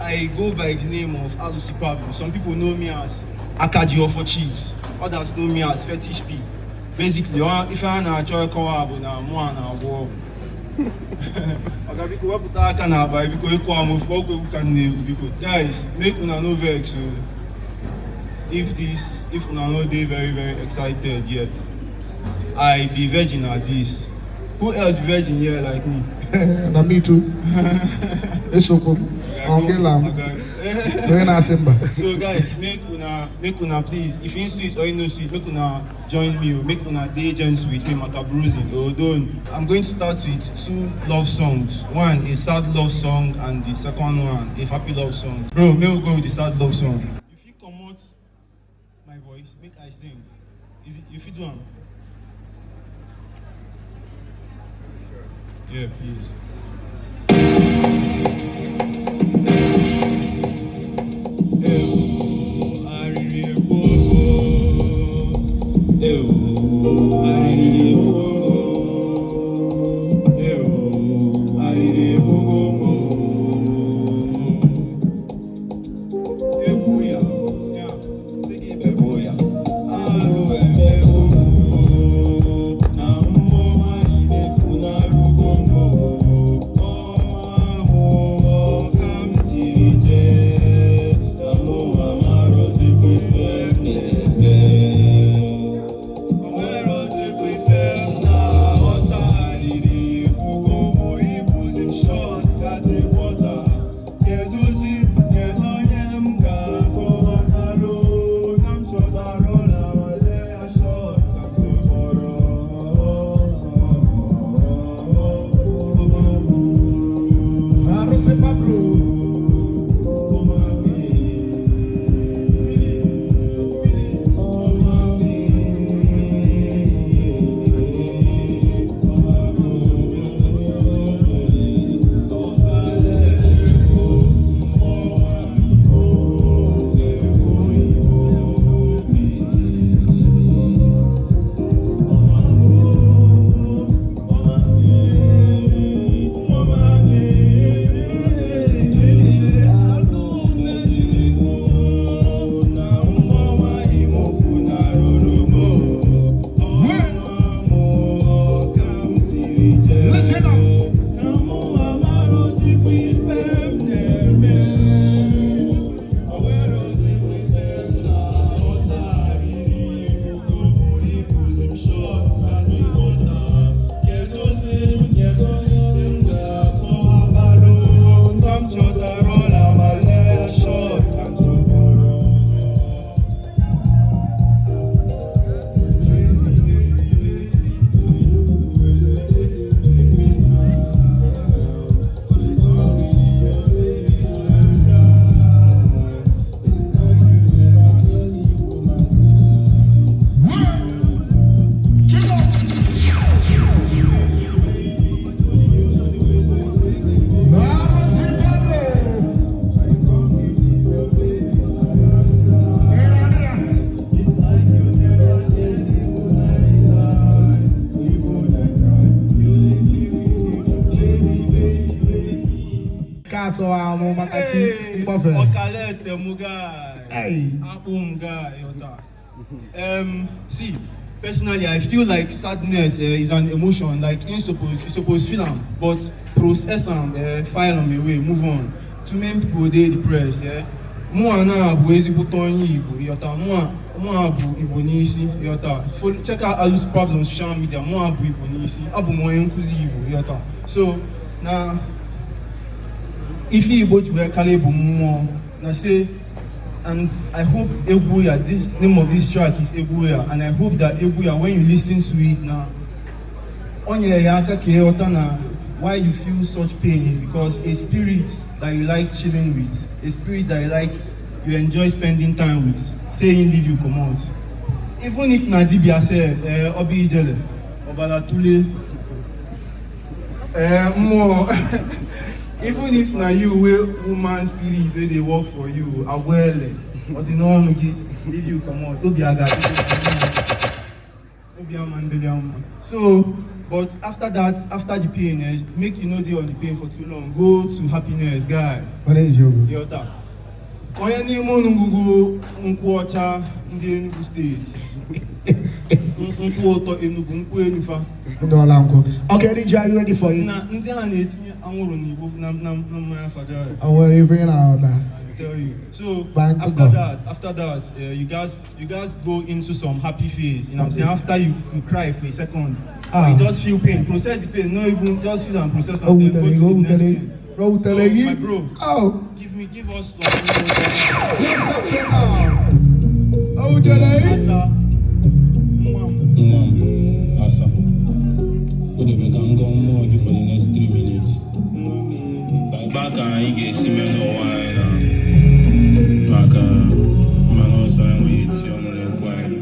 I go by the name of Alusi Pablo. Some people know me as Akadio for Chiefs. Others know me as Fetish P. Basically, if I na try call up na mo na go. Okay, because what put can buy because you come for can because guys make una no vex. So if una no dey very very excited yet, I be virgin at this. Who else be virgin here like me? Na me too. It's okay. So guys, make una please, if you sweet or you no sweet, make una join me, make una day agents with me, Matabruising. I'm going to start with 2 love songs. One a sad love song and the second one a happy love song. Bro, may we go with the sad love song. If you come out my voice, make I sing. Is it if you do one? Yeah, please. So I'm Hey, see, personally, I feel like sadness is an emotion, like you're supposed to feel them, but process them, file them away, move on. Too many people they depressed, yeah. More na abu ezibuton Igbo, yota. More abu Igbo nisi, yota. Check out Alusi Pablo on social media. More abu Igbo nisi, abu mo enkuzi Igbo, yota. So now. If you both were Kalebo more, now say, and I hope Ebuya, this name of this track is Ebuya, and I hope that Ebuya, when you listen to it now, on your yaka keotana, why you feel such pain is because a spirit that you like chilling with, a spirit that you enjoy spending time with, saying leave you come out. Even if Nadibia said, Obi Ijele, Obalatule, more. Even if na you woman spirits where they work for you, awele, or the norm if you come out, to be a guy. So But after that, after the pain, make you know dey on the pain for too long. Go to happiness, guy. What is yoga? Yota. Onye n'ime unu ngwugwu nkwụ ọcha ndị Enugu steeti. Nkwụ ụtọ Enugu, nkwụ Enufa. Okay, DJ, are you ready for it? Na ndị a na-etinye anwụrụ n'igbo na mmanya fada. Oh, well, you bring it out now. Tell you. So Bang after that, you guys go into some happy phase. You know what I'm saying? After you cry for a second, you just feel pain. Process the pain. Not even just feel and process something. Go to the next thing. So, my bro. Oh. Give us some. Oh, Asa. Put the back and go more for the next 3 minutes. Back and he gets him no wine. Back man also with you on the wine.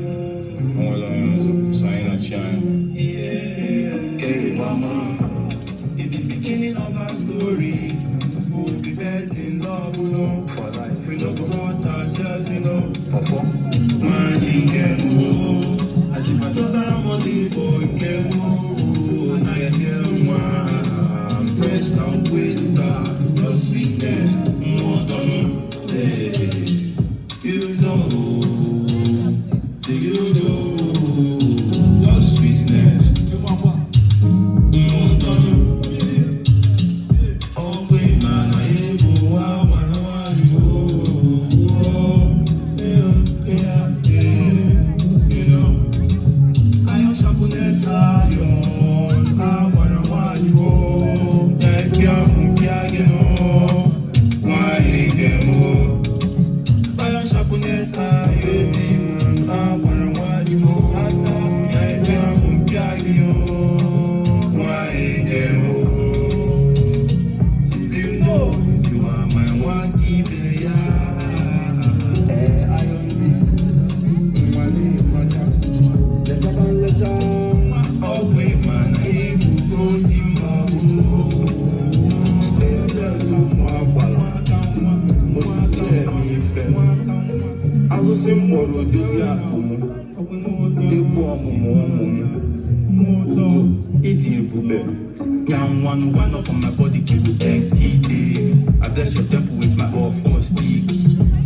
All sign a child. Hey mama, in the beginning of our story, we'll be best in love, you know. For life, we don't go hurt ourselves, you know. Man, he can move. As if I thought I was the boy, can move. And I tell one, fresh out with the sweetness, more than hey, you know, do you know the sweetness? One up on my body, keep it empty. I bless your temple with my all-4 stick.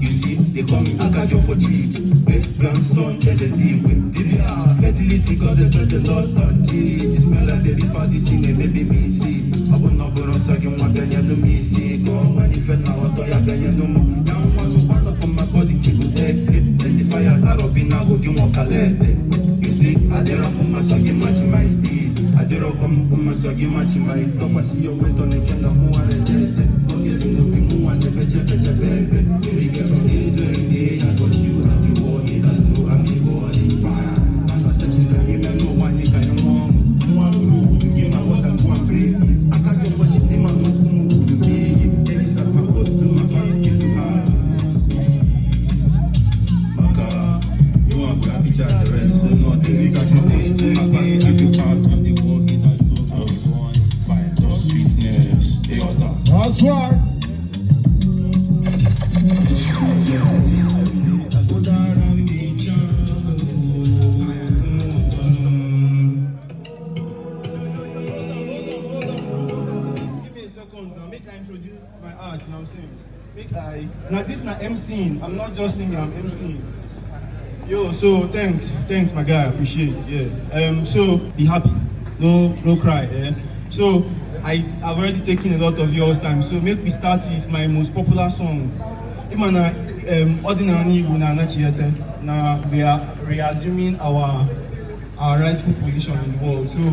You see, they call me Akajo for cheat. Great grandson, there's a deal with DVR. Fertility, God has got a lot of cheese. Smell like baby party, sing a baby me see. I will not go on second one, then you do me see. Go when you feel now, I thought you then you do more. Down one up on my body, keep it empty. Plenty fires, I don't be now, go give more calette. You see, I did up on my soggy match my steez. I did up on my soggy match my top. I see your weight on the can of who are dead. Don't get in the room, and the better, baby. You get from Israel, I got you, and you all need us, no, I'm the born in fire. As I said, you can remember one, you can one room, you know what I'm going to break. I can't get what you say, man, no, to me. This is my post to my parents, get to her. Maka, you want to grab each other, ready, so not this is my taste, my parents, give you part of the world, it has no one fire, no sweetness, that's right. Now this is not MCing. I'm not just singing, I'm MCing. Yo, so thanks my guy, I appreciate it. Yeah. So be happy. No cry. Yeah. So I've already taken a lot of yours time. So make me start with my most popular song. Imana ordinary now we are reassuming our rightful position in the world. So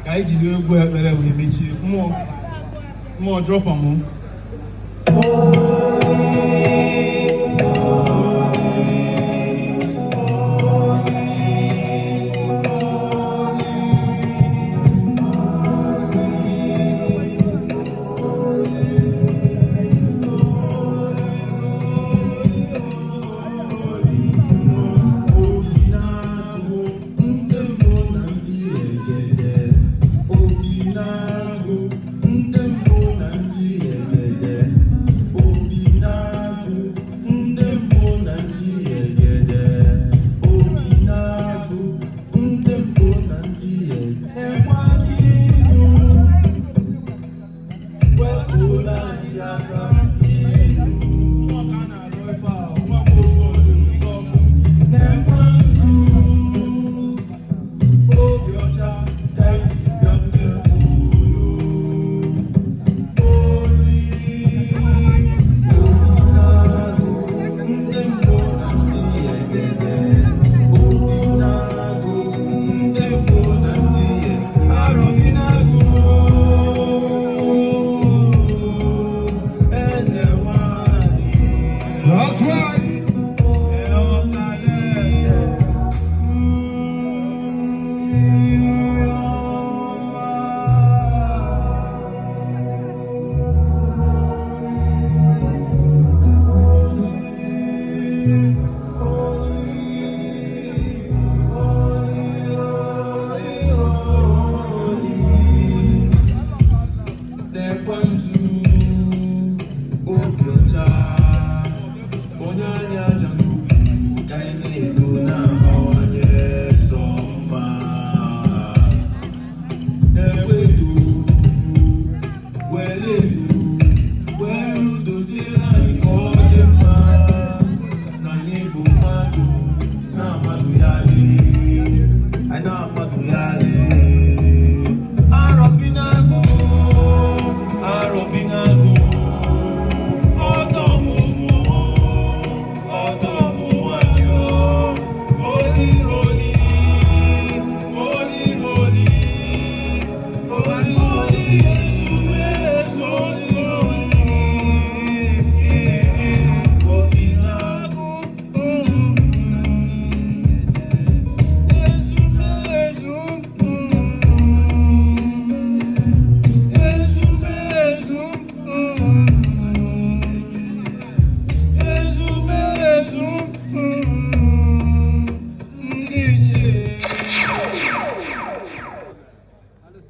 guys, you go where we meet you. More drop on more.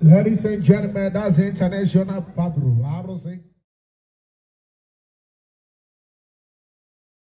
Ladies and gentlemen, that's International Pablo. Alusi.